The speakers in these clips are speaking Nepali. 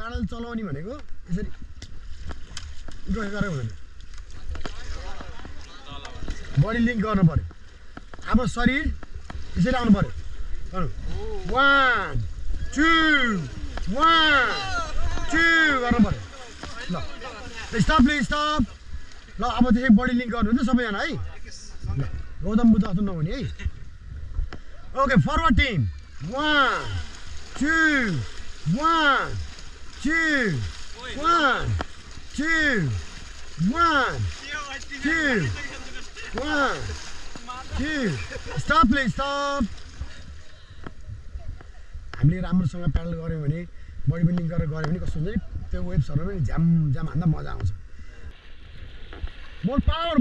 प्याडल चलाउने भनेको यसरी गरेर हुँदैन बडी लिङ्क गर्नु पर्यो आफ्नो शरीर यसरी आउनु पर्यो 1 2 गर्नु पर्यो ल स्टप प्लिज स्टप ल अब त्यसै बडी लिङ्क गर्नु हुन्छ सबैजना है ल गौतम बुद्ध जस्तो नहुने है okay forward team 1 2 1 2 1 2 1 2 1 2 stop please stop हामीले राम्रोसँग प्याडल गऱ्यौँ भने बडी बिल्डिङ गरेर गऱ्यो भने कस्तो हुन्छ त्यो वेब्सहरुमा पनि झ्याम झ्याम हान्दा मजा आउँछ more power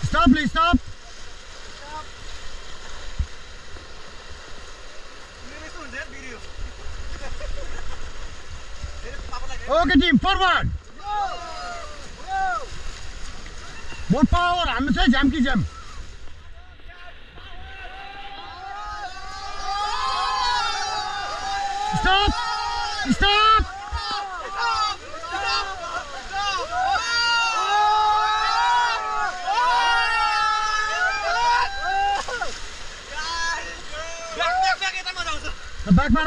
Stop, please, stop. Okay, team, forward. More power, I'm saying jam ki jam. Stop.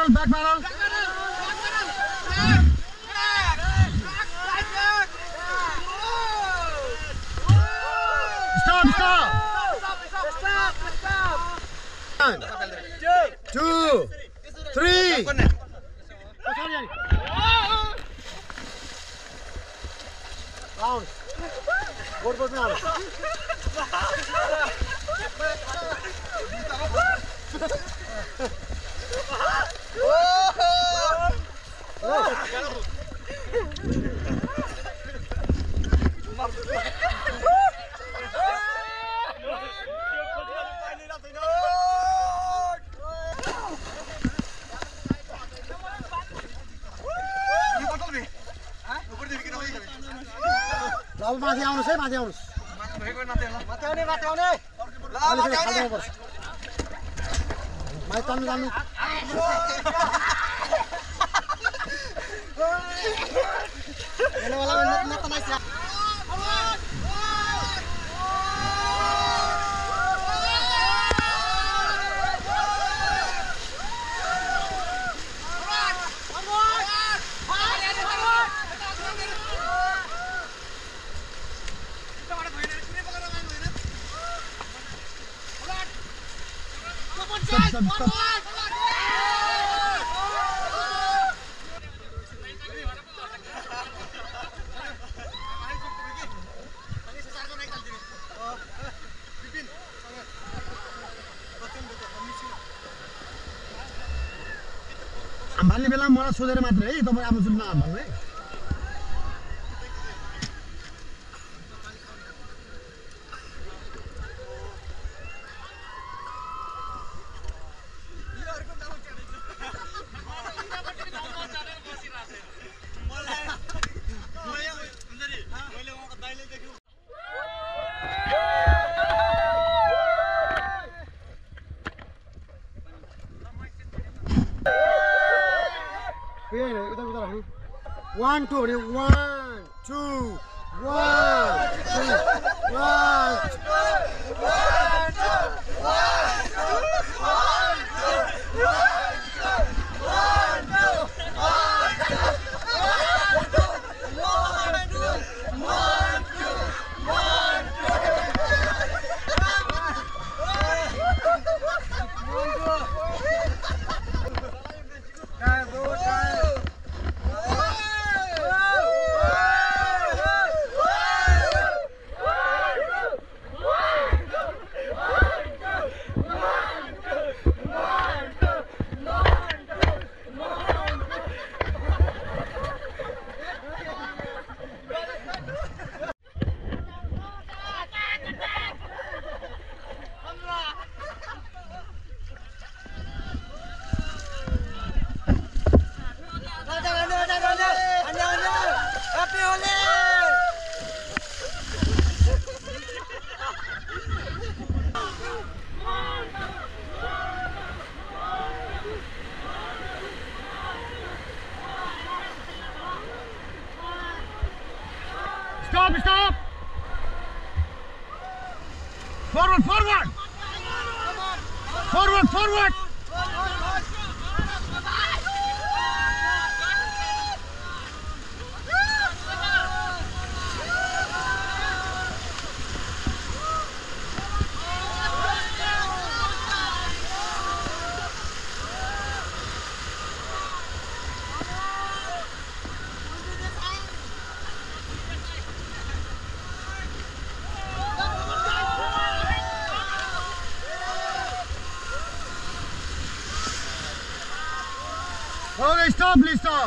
Back barrel. Stop. 1 2 3 Round. Board now. Lalu masih aunus. Masih Stop. भन्ने बेला मलाई सोधेर मात्र है तपाईं आफ्नो जुन नभन्नु है One, two, 1, 2, 1, 2, 1. Forward, forward! Forward, forward! Okay, stop, please stop.